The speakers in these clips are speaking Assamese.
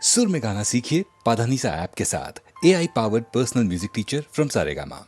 सुर में गाना सीखिए पाधानीसा ऐप के साथ। AI powered personal music teacher from Saregama.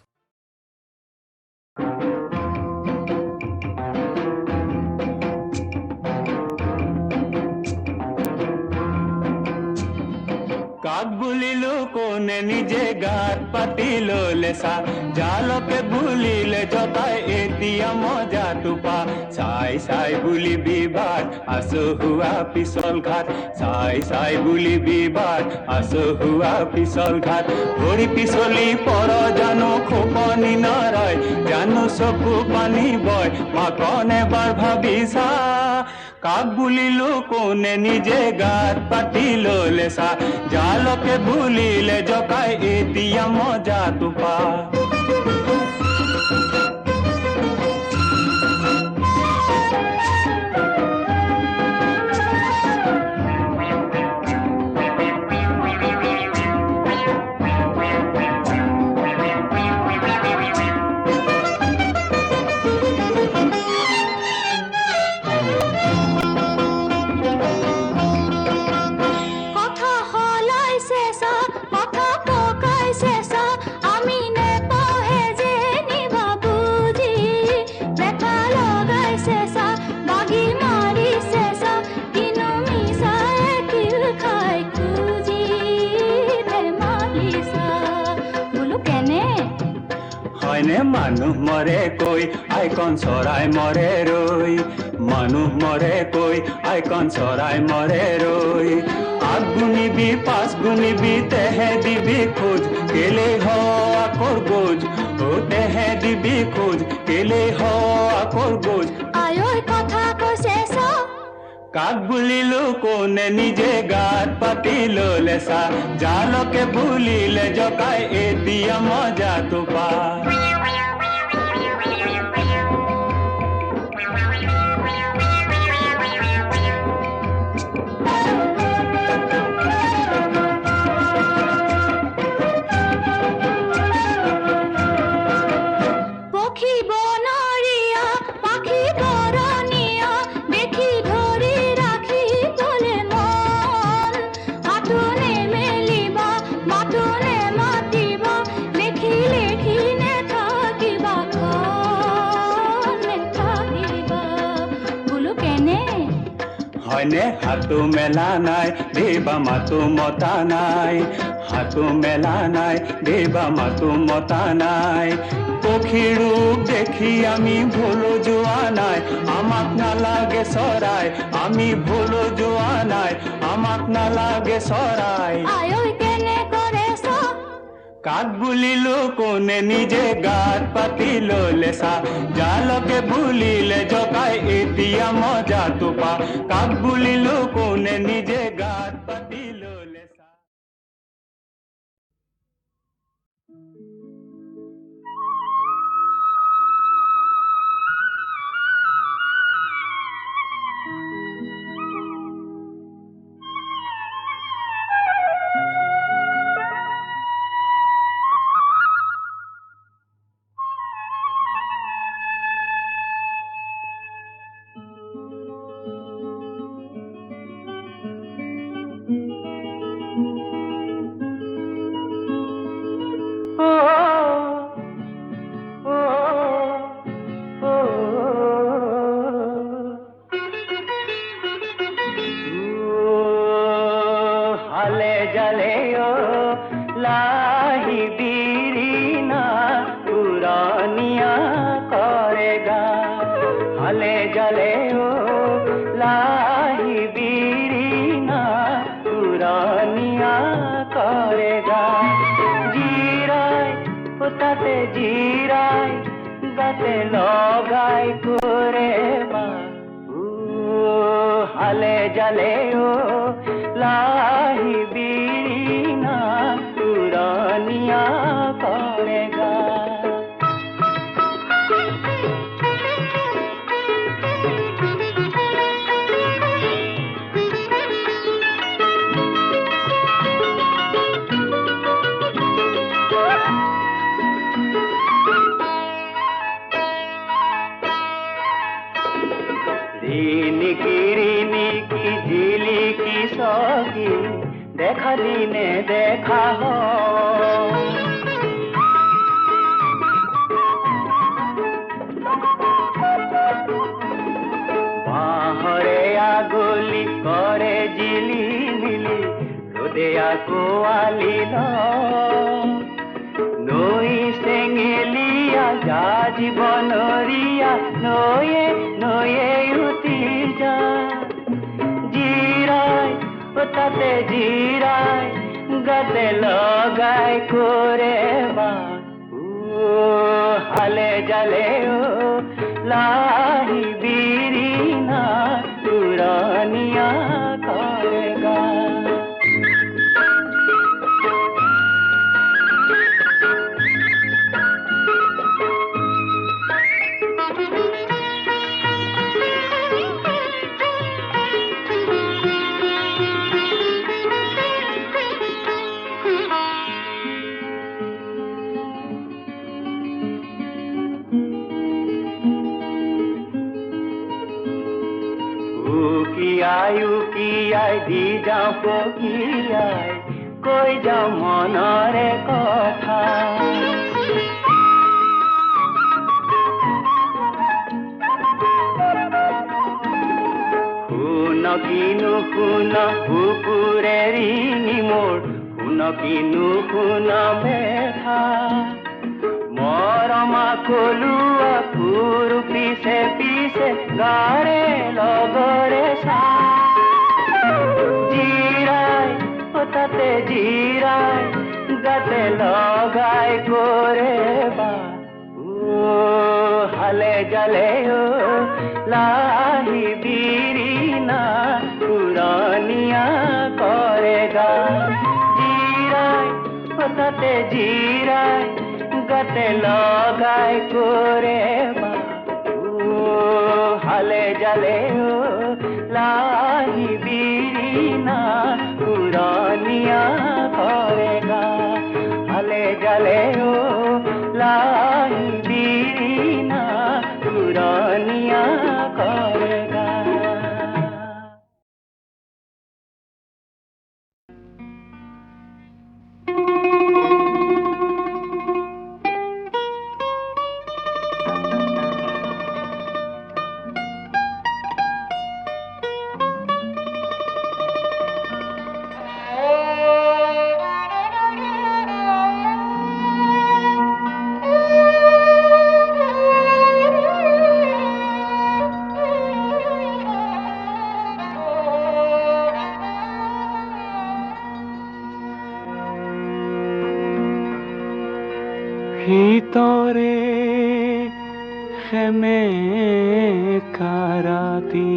কাক বুলিলো কোনে নিজে গাত পাতিলো লেসা জালকে বুলিলে জতাই এতিয়া মজা তুপা চাই চাই বুলি বিবাদ আসো হুয়া পিছল ঘাট চাই চাই বুলি বিবাদ আসো হুয়া পিছল ঘাট ভৰি পিছলি পৰ জানো খোপনি নৰয় জানো চকু পানী বয় মাকন এবাৰ ভাবিছা কাক বুলিলো কোনে নিজে গাত পাতিলো লেসা জালকে বুলিলে জকাই এতিয়া মজা তুপা মানুহ মৰে কৈ আইকন চৰাই মৰে ৰৈ মানুহ মৰে কৈ আইকন চৰাই মৰে ৰৈ আগ গুণিবি পাঁচ গুণিবি তেহে দিবি খোজ কেলে হ আকৰ গোজ ও তেহে দিবি খোজ কেলে হ আকৰ গোজ আয়ৈ কথা কৈছে কাক বুলিলো কোনে নিজে গাত পাতিলো লেসা জালকে বুলিলে জকাই এতিয়া মজা তুপা হয়নে হাতু মেলা নাই দেবা মাতু মতা নাই হাতু মেলা নাই দেবা মাতু মতা নাই পক্ষীৰ ৰূপ দেখি আমি ভুল যোৱা নাই আমাক নালাগে চৰাই আমি ভুল যোৱা নাই আমাক নালাগে চৰাই আয়ৈ কেনে কৰে কাক বুলিলো কোনে নিজে গাত পাতিলো লেসা জালকে বুলিলে জকাই এতিয়া মজা তুপা কাক বুলিলো কোনে নিজে গাত পাতিলো লেসা হালে জালে লাহি বিরিনা পুরানিয়া করেগা হালে জালে লাহি বিরিনা পুরানিয়া করেগা জিরায় তাতে জিরায় গাতে লগাই করে মা হালে জালে লাহি বিরিনা পুরানিয়া করেগা রিনি কি ঝিলি কি সখী দেখা দিনে দেখা বাহরে আগলি করে জিলি মিলি রোদে আকোয়ালি নই সেঙেলিয়া যা জীবনরিয়া নয়ে নয়ে উঠি যা জিরায় তাতে জিরায় গাতে লগাই করে বা হালে জালে ও লাহি বিরিনা পুরানিয়া করেগা উকিয়াই দি যাও পকিয়াই কৈ যাও মনৰে কথা শুন কিনো শুন কুকুৰে ৰিঙি মোৰ শুন কিনো শুন মেঘা মৰমা কলুৱা ফুৰ পিছে পিছে গাৰে লগৰে জিৰাই তাতে জিৰাই গাতে লগাই কৰে বা হালে জালে ও লাহি বিৰিনা পুৰানিয়া কৰেগা জিৰাই তাতে জিৰাই গাতে লগাই করে বা হালে জালে ও লাহি বিরিনা পুরানিয়া করেগা হালে জালে ও লাহি বিরিনা পুরানিয়া করেগা ভিতরে খেমে কারাতি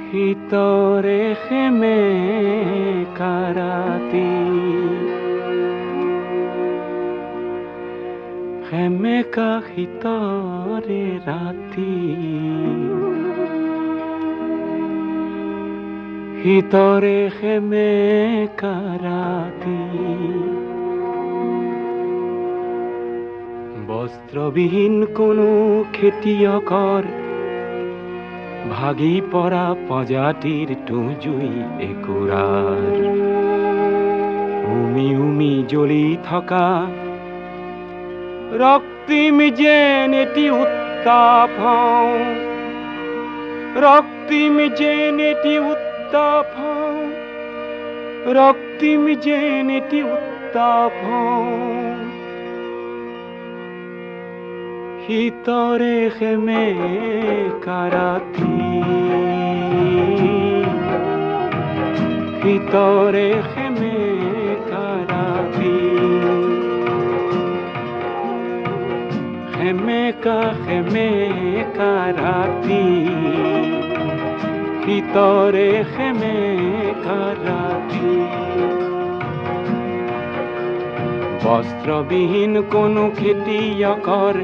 ভিতরে খেমে কারাতি খেমে কা ভিতরে রাতি ভিতরে খেমে কারাতি বস্ত্রবিহীন কোনো খেতিয়কৰ ভাগি পৰা প্ৰজাতিৰ টুজুই একুৰাৰ উমি উমি জ্বলি থকা ৰক্তিম যেন এটি উত্তাপ ৰক্তিম যেন এটি উত্তাপ রক্তিম যেন এটি উত্তাপ ভিতরে খেমে কারাতি ভিতরে খেমে কারাতি খেমে কারাতি ভিতরে খেমে কারাতি বস্ত্রবিহীন কোনো খেতিয়কৰ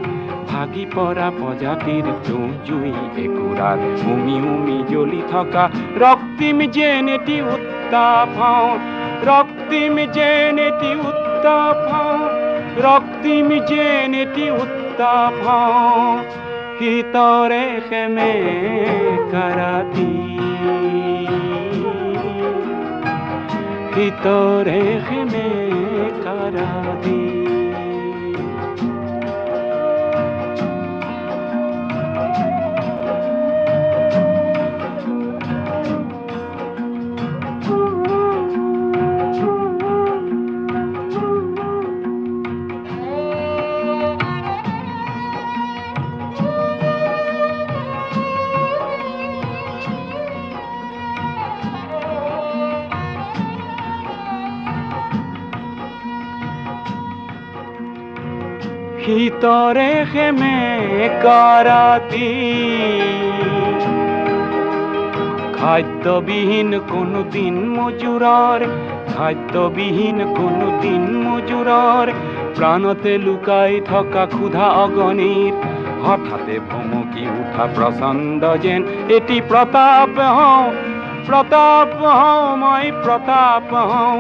ভাগি পৰা প্ৰজাতিৰ জুই একুৰাৰ উমি উমি জ্বলি থকা ৰক্তিম যেন এটি উত্তাপ ৰক্তিম যেন এটি উত্তাপ ৰক্তিম যেন এটি উত্তাপ ভিতরে খেমে কারাতি ভিতরে খেমে কারাতি ভিতরে খেমে কারাতি খাদ্যবিহীন কোনো দিন মজুরার খাদ্যবিহীন কোনো দিন মজুরার প্রাণতে লুকাই থকা ক্ষুধা অগণিত হঠাতে ভমকি উঠা প্রচণ্ড যেন এটি প্রতাপ হওঁ মই প্রতাপ হওঁ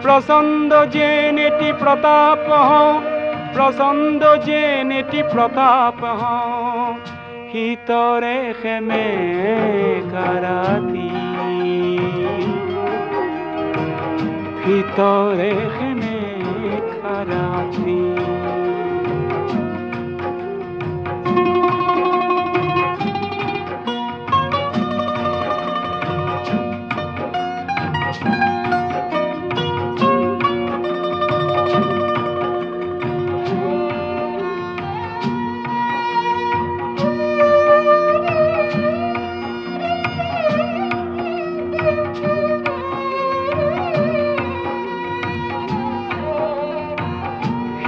প্রচণ্ড যেন এটি প্রতাপ হওঁ প্রচণ্ড যেন এটি প্রতাপ হওঁ ভিতরে খেমে কারাতি ভিতরে খেমে কারাতি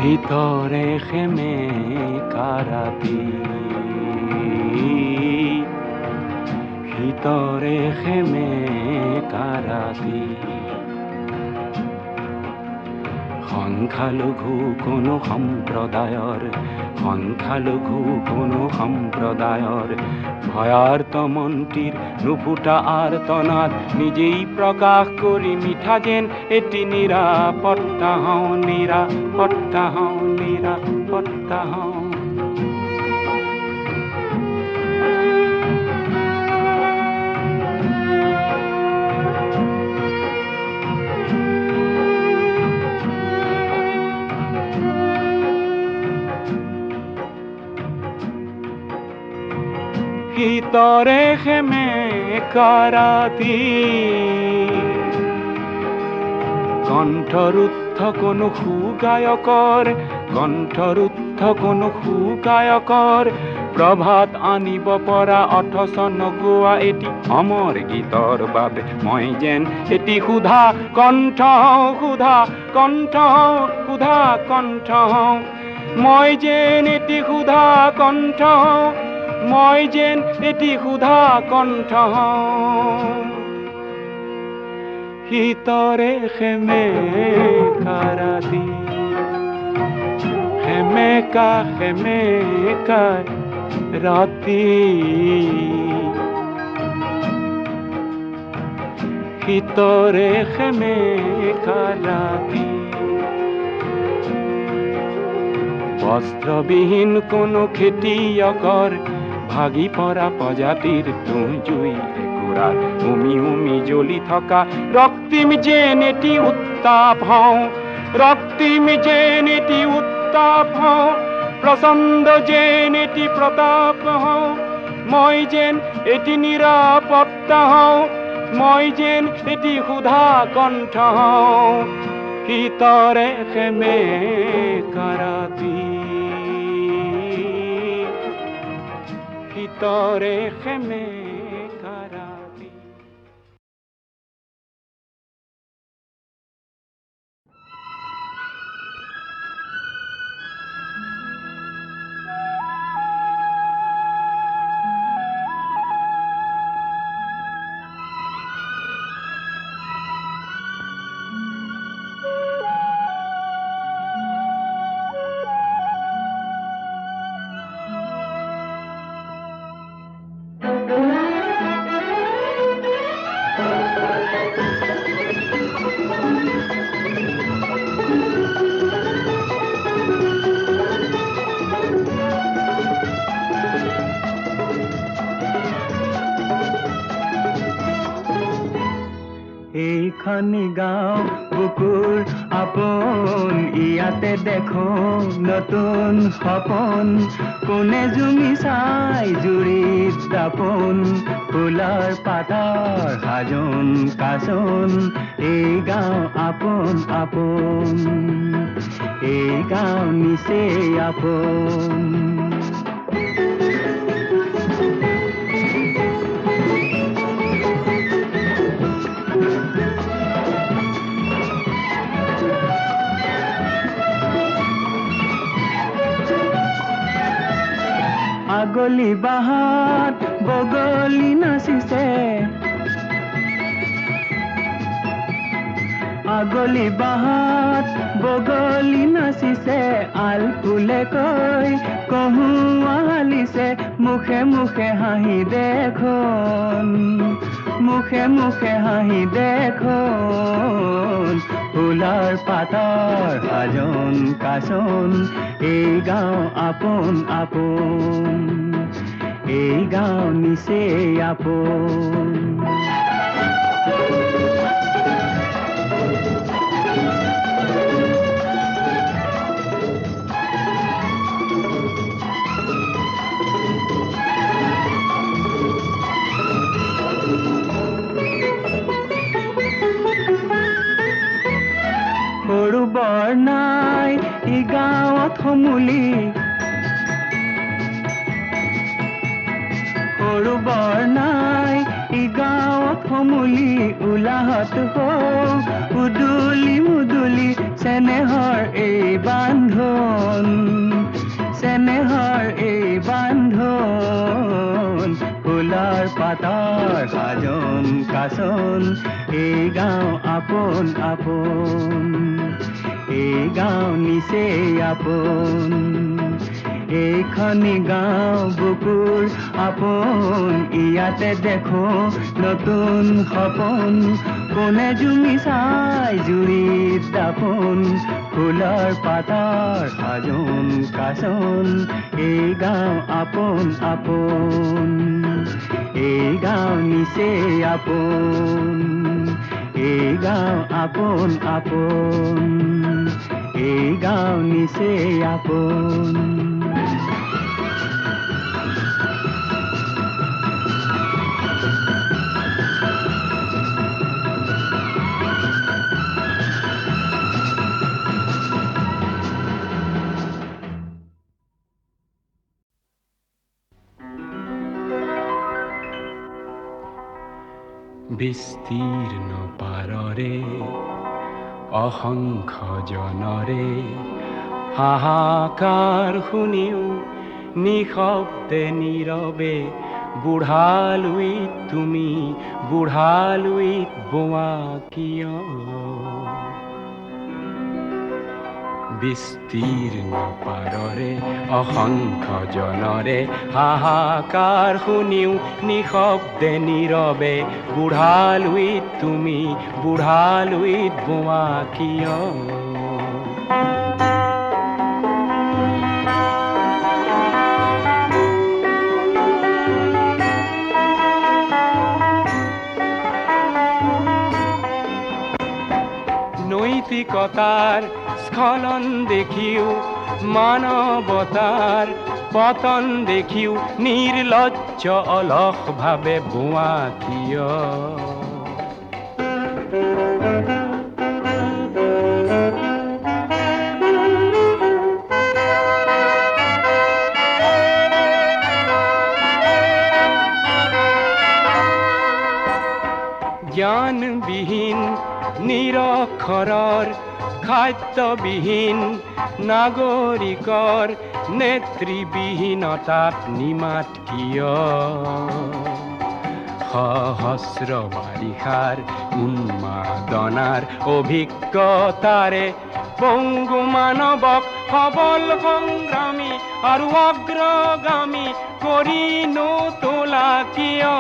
ভিতরে খেমে কারাতি ভিতরে খেমে কারাতি সংখ্যালঘু কোনো সম্প্ৰদায়ৰ ভয়ার্ত মন্ত্রীর নুফুটা আর্তনাদ নিজেই প্রকাশ করি মিঠা যেন এটি নিরাপত্তা হওঁ নিরাপত্তা হওঁ নিরাপত্তা হওঁ ভিতরে খেমে কারাতি কণ্ঠরুদ্ধ কোনো সুগায়কৰ প্ৰভাত আনিব পৰা অথচ নগোৱা এটি অমৰ গীতৰ বাবে মই যেন এটি ক্ষুধা কণ্ঠ মই যেন এটি ক্ষুধা কণ্ঠ মই যেন এটি ক্ষুধা কণ্ঠ ভিতরে খেমে কারাতি খেমে কারাতি ভিতরে খেমে কারাতি বস্ত্রবিহীন কোনো খেতিয়কৰ ভাগি পৰা প্ৰজাতিৰ জুই একুৰাৰ উমি জ্বলি থকা ৰক্তিম যেন এটি উত্তাপ হওঁ প্ৰচণ্ড যেন এটি প্ৰতাপ হওঁ মই যেন এটি নিৰাপত্তা হওঁ মই যেন এটি ক্ষুধা কণ্ঠ হওঁ ভিতৰে খেমে কাৰাতি ভিতৰে খেমে কাৰাতি এইখনি গাঁও বুকুৰ আপোন ইয়াতে দেখো নতুন সপোন কোনে জুমি চাই জুৰিত দাপোন ফুলৰ পাতৰ সাজোন কাচোন এই গাঁও আপোন আপোন এই গাঁও নিচেই আপোন আগলি বাহাত বগলি নাচিছে আগলি বাহাত বগলি নাচিছে আল ফুলে কৈ কহুৱা হালিছে মুখে মুখে হাঁহি দেখোন মুখে মুখে হাঁহি দেখোন ফুলৰ পাতৰ সাজোন কাচোন এই গাঁও আপোন আপোন এই গাঁও নিচেই আপোন সৰু বৰ নাই ই গাঁৱত সমূলি সৰু বৰ নাই ই গাঁৱত সমূলি উলাহত হও উদুলি মুদুলি চেনেহৰ এই বান্ধোন চেনেহৰ এই বান্ধোন ফুলৰ পাতৰ সাজোন কাচোন এই গাঁও আপোন আপোন এই গাঁও নিচেই আপোন এইখনি গাঁও বুকুৰ আপোন ইয়াতে দেখো নতুন সপোন কোনে জুমি চাই জুৰিত দাপোন ফুলৰ পাতৰ সাজোন কাচোন এই গাঁও আপোন আপোন এই গাঁও নিচেই আপোন এই গাঁও আপোন আপোন এই গাঁও নিচেই আপোন বিস্তীৰ্ণ পাৰৰে অসংখ্য জনৰে হাহাকাৰ শুনিও নিশব্দে নীৰৱে বুঢ়ালুইত তুমি বুঢ়ালুইত বোৱা কিয় বিস্তীৰ্ণ পাৰৰে অসংখ্য জনৰে হাহাকাৰ শুনিও নিশব্দে নীৰৱে বুঢ়ালুইত তুমি বুঢ়ালুইত বোৱা কিয় নৈতিকতাৰ স্খলন দেখিও মানৱতাৰ পতন দেখিও নিৰ্লজ্জ অলসভাৱে বোৱা কিয় জ্ঞানবিহীন নিৰক্ষৰৰ খাদ্যবিহীন নাগৰিকৰ নেতৃবিহীনতাত নিমাত কিয় সহস্ৰ বাৰিষাৰ উন্মাদনাৰ অভিজ্ঞতাৰে পংগু মানৱক সবল সংগ্ৰামী আৰু অগ্ৰগামী কৰি নোতোলা কিয়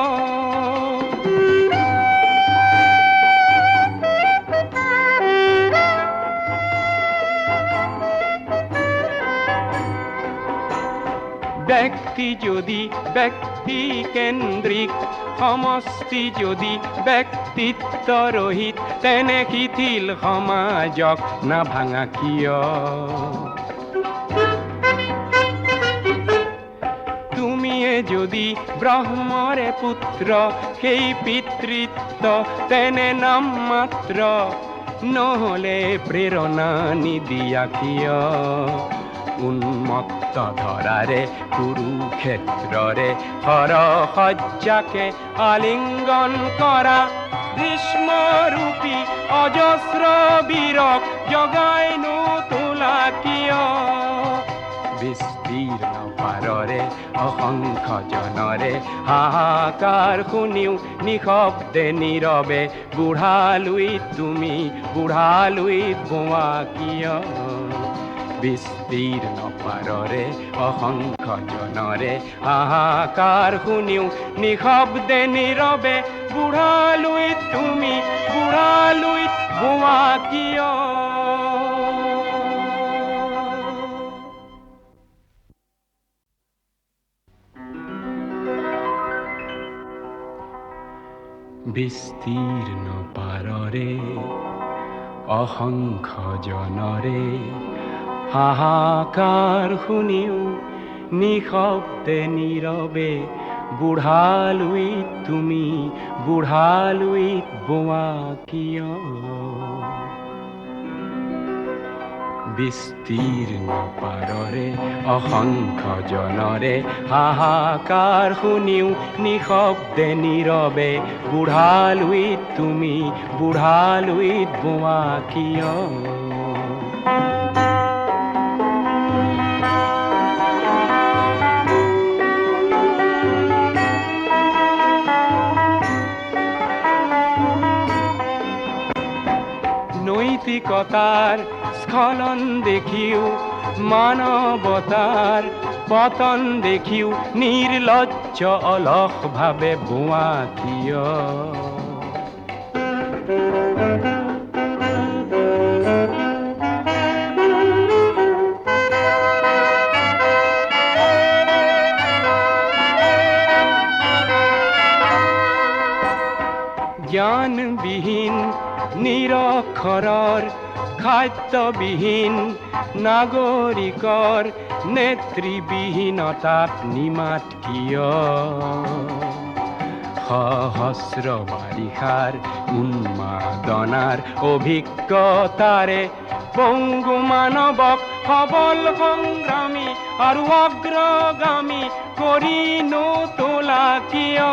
ব্যক্তি যদি ব্যক্তি ব্যক্তি কেন্দ্ৰিক সমষ্টি যদি ব্যক্তিত্ব ৰহিত তেনে শিথিল সমাজক নাভাঙা কিয় তুমিয়ে যদি ব্ৰহ্মৰে পুত্ৰ সেই পিতৃত্ব তেনে নাম মাত্ৰ নহলে প্ৰেৰণা নিদিয়া কিয় উন্মত্ত ধৰাৰে কুৰুক্ষেত্ৰৰে হৰসজ্জাকে আলিংগন কৰা ভীষ্মৰূপী অজস্ৰ বীৰক জগাই নোতোলা কিয় বিস্তীৰ্ণ পাৰৰে অসংখ্য জনৰে হাহাকাৰ শুনিও নিশব্দে নীৰৱে বুঢ়ালুইত তুমি বুঢ়ালুইত বোৱা কিয় বিস্তীৰ্ণ পাৰৰে অসংখ্য জনৰে হাহাকাৰ শুনিও নিশব্দে নীৰৱে বুঢ়ালুইত তুমি বুঢ়ালুইত বোৱা কিয় বিস্তীৰ্ণ পাৰৰে অসংখ্য জনৰে হাহাকাৰ শুনিও নিশব্দে নীৰৱে বুঢ়ালুইত তুমি বুঢ়ালুইত বোৱা কিয় বিস্তীৰ্ণ পাৰৰে অসংখ্য জনৰে হাহাকাৰ শুনিও নিশব্দে নীৰৱে বুঢ়ালুইত তুমি বুঢ়ালুইত বোৱা কিয় নৈতিকতাৰ স্খলন দেখিও মানৱতাৰ পতন দেখিও নিৰ্লজ্জ অলস ভাৱে বোৱা কিয় জ্ঞানবিহীন নিৰক্ষৰৰ খাদ্যবিহীন নাগৰিকৰ নেতৃবিহীনতাত নিমাত কিয় সহস্ৰ বাৰিষাৰ উন্মাদনাৰ অভিজ্ঞতাৰে পংগু মানৱক সবল সংগ্ৰামী আৰু অগ্ৰগামী কৰি নোতোলা কিয়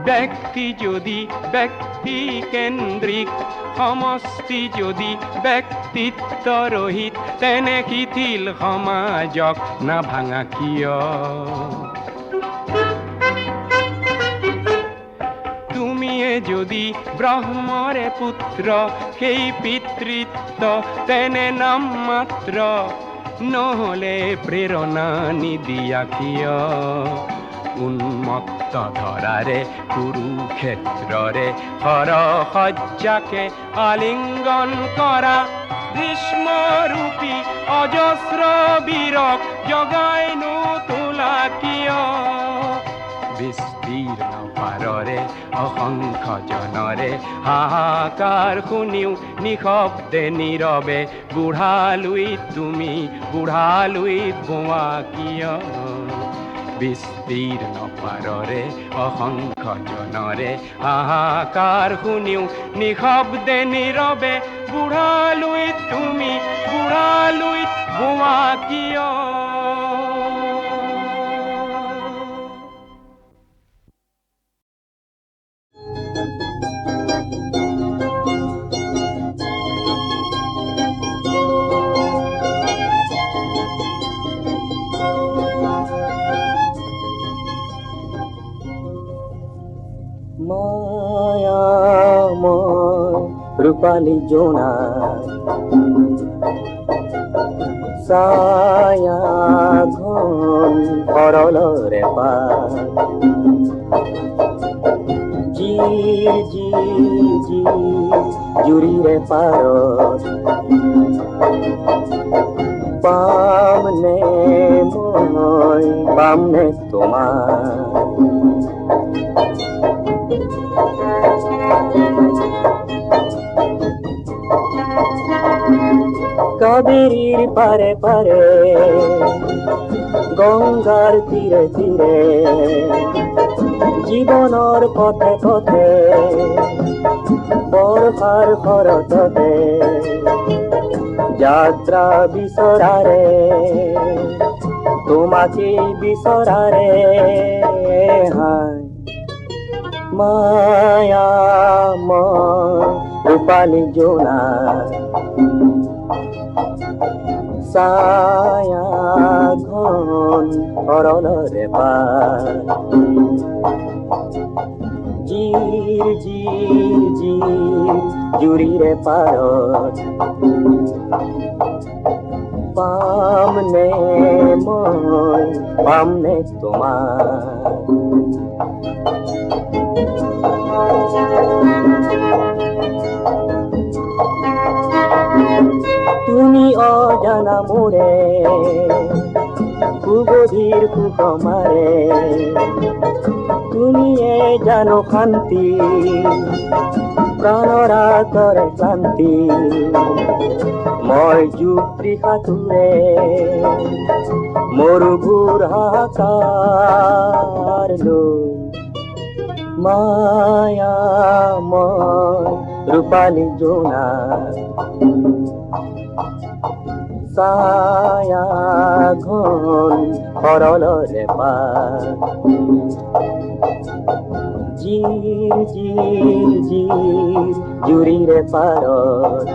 ব্যক্তি যদি ব্যক্তি কেন্দ্ৰিক সমষ্টি যদি ব্যক্তিত্ব ৰহিত তেনে শিথিল সমাজক নাভাঙা কিয় তুমিয়ে যদি ব্ৰহ্মৰে পুত্ৰ সেই পিতৃত্ব তেনে নাম মাত্ৰ নহলে প্ৰেৰণা নিদিয়া কিয় উন্মত্ত ধৰাৰে কুৰুক্ষেত্ৰৰে হৰসজ্জাকে আলিংগন কৰা ভীষ্মৰূপী অজস্ৰ বীৰক জগাই নোতোলা কিয় বিস্তীৰ্ণ পাৰৰে অসংখ্য জনৰে হাহাকাৰ শুনিও নিশব্দে নীৰৱে বুঢ়ালুইত তুমি বুঢ়ালুইত বোৱা কিয় বিস্তীৰ্ণ পাৰৰে অসংখ্য জনৰে হাহাকাৰ শুনিও নিশব্দে নীৰৱে বুঢ়ালুইত তুমি বুঢ়ালুইত বোৱা কিয় ৰূপালী জোনা ছায়া ঘন সৰলৰে পা জুৰিৰে পাৰত পামনে মই পামনে তোমাৰ কাবেৰীৰ পাৰে পাৰে গংগাৰ তীৰে তীৰে জীৱনৰ পথে পথে বৰ্ষাৰ শৰততে যাত্ৰা বিচৰাৰে তোমাকে বিচৰাৰে হায় মায়া মই ৰূপালী জোনা ছায়া ঘন সৰলৰে পাৰ জিৰ জিৰ জিৰ জুৰিৰে পাৰত পামনে মই পামনে তোমাৰ তুমি অজানা মোৰে সুগভীৰ সুষমাৰে তুমিয়ে জানো শান্তি প্ৰাণৰ আঁতৰে ক্লান্তি মই যুক্তি সাঁতোৰে মৰুভূৰ হাহাকাৰ লৈ মায়া মই ৰূপালী জোনা ছায়া ঘন সৰলৰে পাৰ জিৰ জিৰ জিৰ জুৰিৰে পাৰত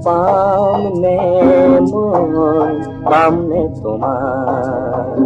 পামনে মই পামনে তোমাৰ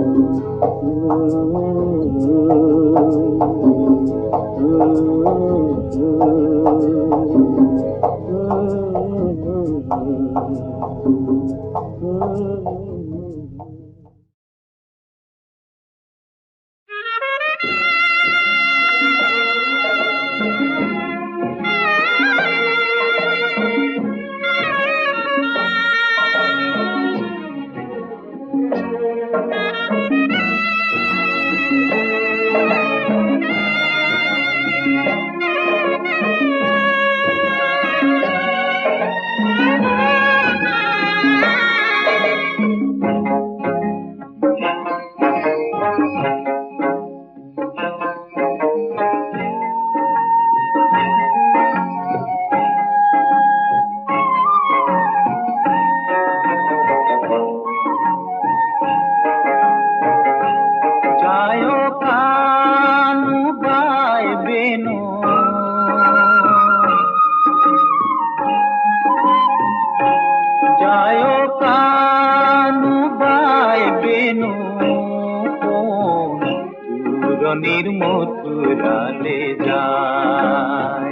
মথুরালে যায়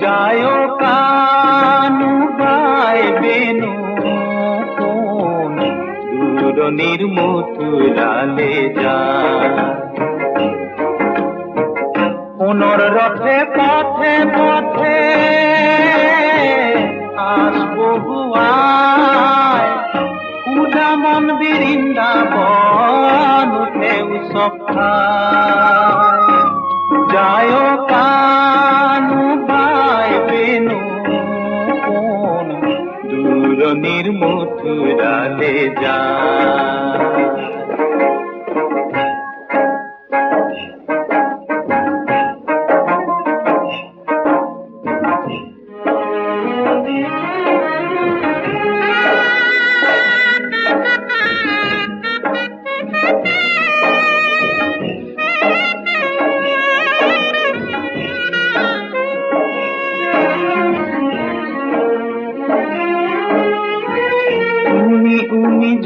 যায় কানু গায় বেনু কোন দূরনির মথুরালে যায় পুনর রথে পথে পথে আসবো হুয়ায় ক্ষুধা মন বৃন্দাবন উঠে উৎসব যায় কানু গায় বেনু কোন দূরনির মথুরালে যায়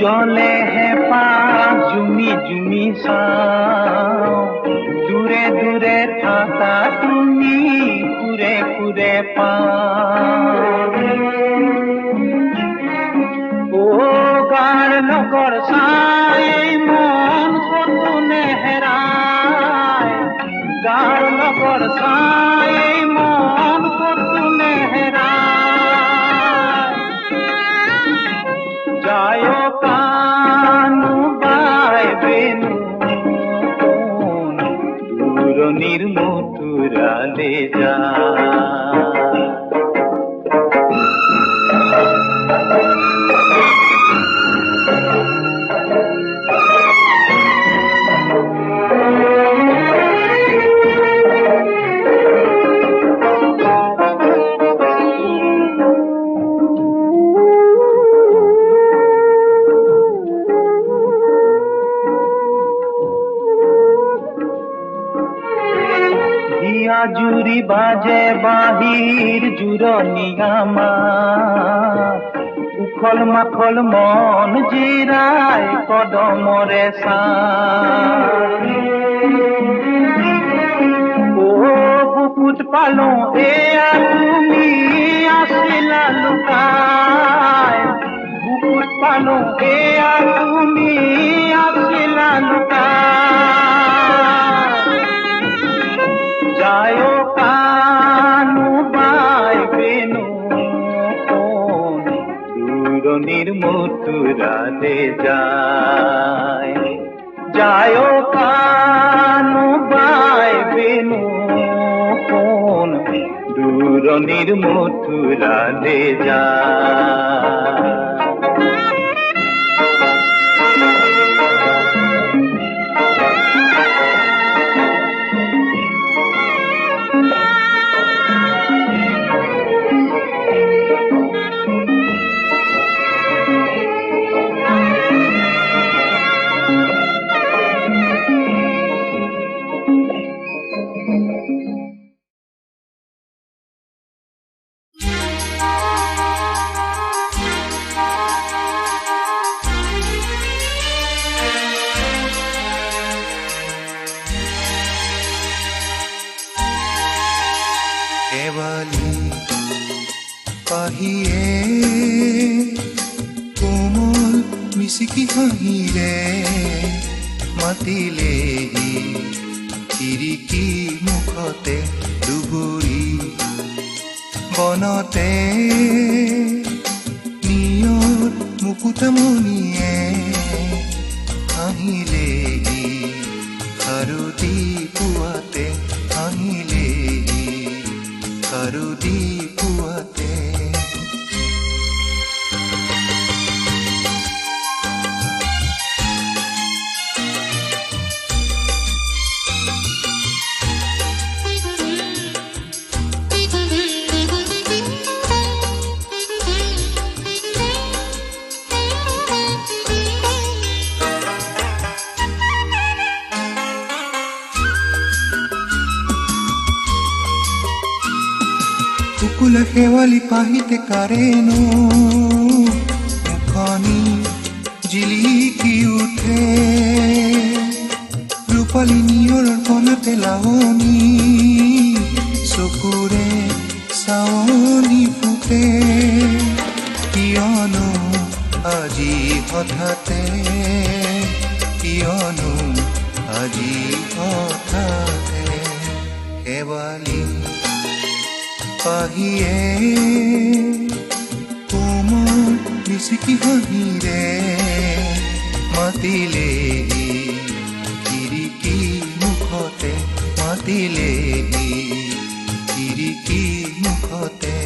জলে হে পা জুমি জুমি সাও দূরে দূরে থাকা তুমি কুরে কুরে পা ও গার লগর সাই মন কত নেহরায় বাজে বাহিৰ জোৰণি আমাৰ উখল মাখল মন জিৰাই কদমৰে ছাঁ বুকুত পালো এয়া তুমি আছিলা লুকাই বুকুত পালো এয়া তুমি আছিলা লুকাই যায় কানু বাই বেনু কোন দূৰণিৰ মথুৰালে যায় যায় কানু বাই বেনু কোন দূৰণিৰ মথুৰালে যায় কেৱালি পাহিয়ে কোমল মিচিকি হাঁহিৰে মাতিলেহি খিৰিকী মুখতে দুবৰি বনতে নিয়ৰ মুকুতমণিয়ে হাঁহিলেহি শাৰদী পুৱাতে হাঁহিলেহি শাৰদী পুৱাতে কুকুলা শেৱালি পাহিতে কাৰেনো মুখনি জিলিকি উঠে ৰূপালী নিয়ৰৰ কণাতে লাৱনি চকুৰে চাৱনি ফুটে কিয়নো আজি হঠাতে কিয়নো আজি হঠাতে শেৱালি পাহিয়ে কোমল মিচিকি হাঁহিৰে মাতিলেহি খিৰিকী মুখতে মাতিলেহি খিৰিকী মুখতে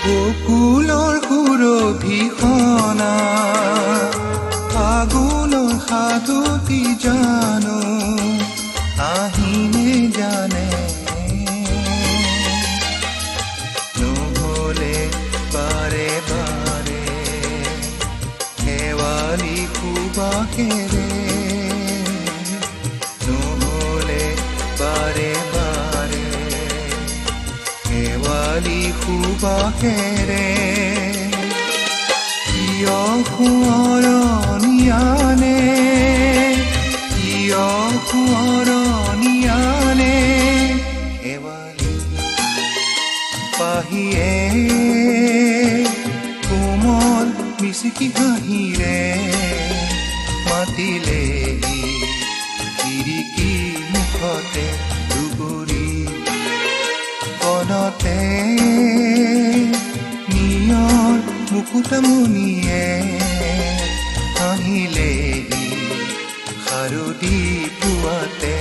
বকুলৰ সুৰভিখনা ফাগুনৰ সাধুতি জানো আহিনে জানে নহলে বাৰে বাৰে শেৱালি সুবাসেৰে নহলে বাৰে বাৰে শেৱালি সুবাসেৰে কিয় সোঁৱৰণীয়ানে কিয় সোঁৱৰণীয়ানে শেৱালি পাহিয়ে কোমল মিচিকি হাঁহিৰে মাতিলেহি খিৰিকী মুখতে দুবৰি বনতে নিয়ৰ মুকুতমণিয়ে হাঁহিলেহি শাৰদী পুৱাতে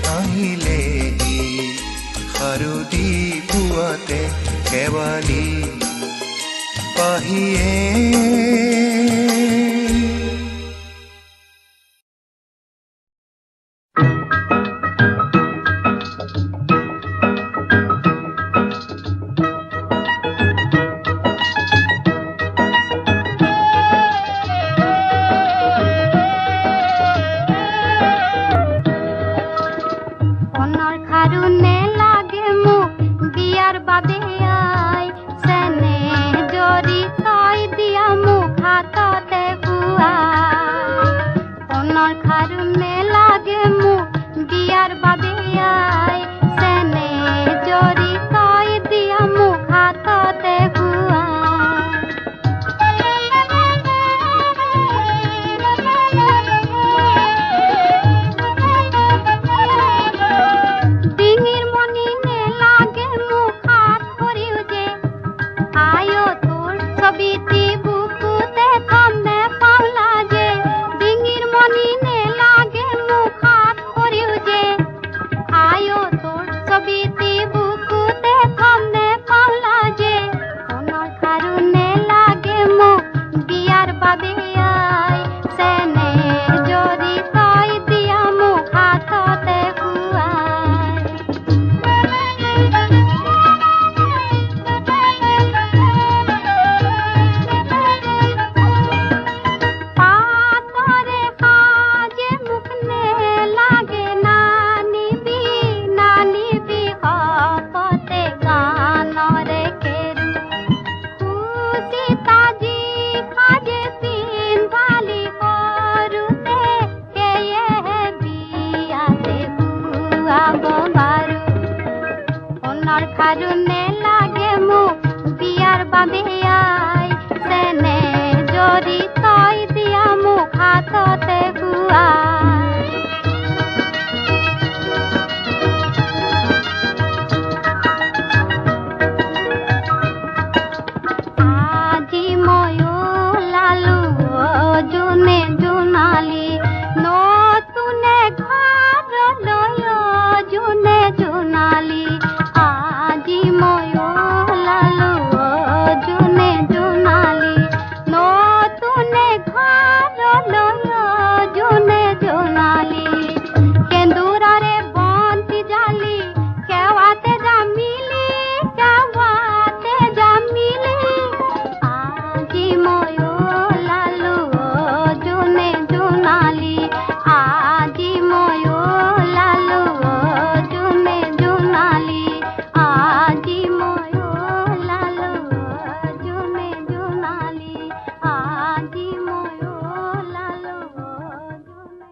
হাঁহিলেহি শাৰদী পুৱাতে শেৱালি পাহিয়ে নেলাগে মোক বিয়াৰ বাবে আই চেনে জৰি তই দিয়া মোক হাততে খুৱাই আজি মই ওলালো জোনে জোনালী নতুনে ঘৰলৈ জোনে জোনালী আজি মই ওলালো জোনে জোনালী নতুনে ঘৰলৈ জোনে জোনালী সেন্দুৰৰে বন্তি জালি কেৱাতে জামিলি কেৱাতে জামিলি আজি মই ওলালো জোনে জোনালী আজি মই ওলালো জোনে জোনালী আজি মই ওলালো জোনে জোনালী আজি মই ওলালো জোনে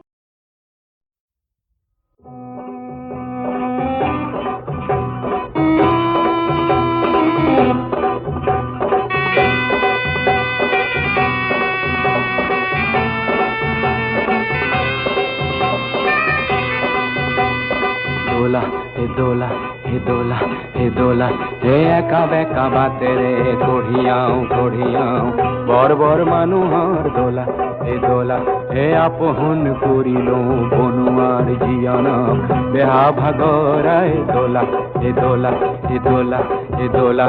দোলা হে দোলা হে দোলা হে দোলা হে একা বেকা বাতেৰে কঢ়িয়াও বৰ বৰ মানুহৰ দোলা হে আপোন কৰি লওঁ বনোৱাৰ জীয়নক বেহা ভাগৰাই দোলা হে দোলা হে দোলা হে দোলা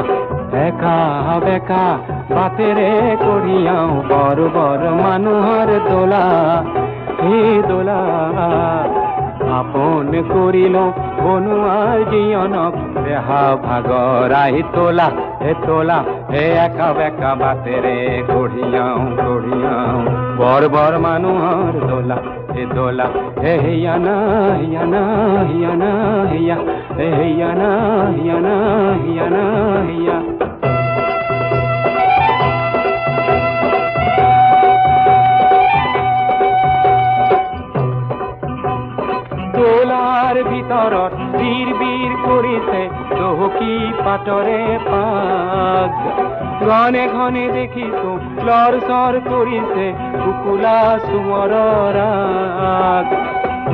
একা বেকা বাতেৰে কঢ়িয়াও বৰ বৰ মানুহৰ দোলা হে দোলা আপন কৰিল বনোৱাৰ জীয়নক বেহা ভাগৰাই তোলা হে একা বেকা বাতেৰে কঢ়িয়াও বৰ বৰ মানুহৰ দোলা হে হিয়া না হিয়া না হিয়া না হিয়া হে হিয়া না হিয়া না হিয়া না হিয়া দোলাৰ ভিতৰত বীৰ বীৰ কৰিছে চহকী পাতৰে পাগ ঘনে ঘনে দেখিছো লৰ চৰ কৰিছে কুকুলা চুমৰৰ ৰাগ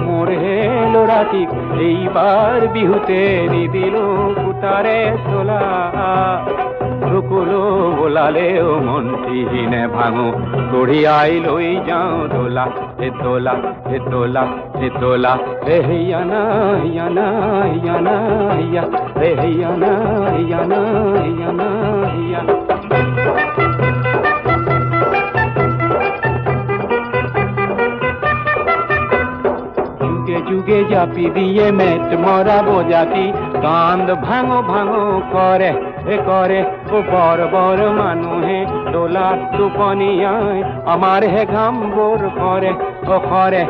মোৰ হে ল'ৰাটিক এইবাৰ বিহুতে নিদিলো সূতাৰে চোলা ৰুকুলো বোলালেও মন্ত্ৰীহীনে ভাঙো কঢ়িয়াই লৈ যাওঁ দোলা হে দোলা হে দোলা হে দোলা হে হিয়া না হিয়া না হিয়া না হিয়া হে হিয়া না হিয়া না হিয়া না হিয়া যুগে জাপি দিয়ে মেট মরা বোজাতি কান্দ ভাঙো ভাঙো করে ও বড় বড় মানুহে দোলার টোপনিয়ায় আমার হে ঘাম বোর করে ও খরে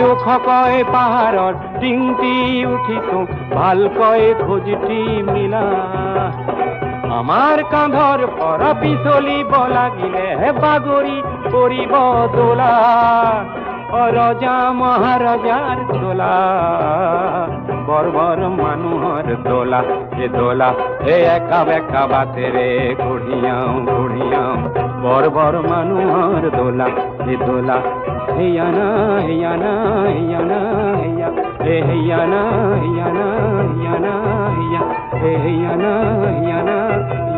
ও খকয় পাহাড়র টিংটি উঠিছো ভালকয় খোঁজটি মিলা আমার কাঁধর পর পিছলিব লাগিলে বাগৰি পৰিব দোলা রজা মহারাজার দোলা বড় বড় মানুহর দোলা হে একা বেকা বাতেরে কঢ়িয়াও বড় বড় মানুহর দোলা হিয়া না হিয়া না হিয়া না হিয়া হে হিয়া না হিয়া না হিয়া না হিয়া হে হিয়া না হিয়া না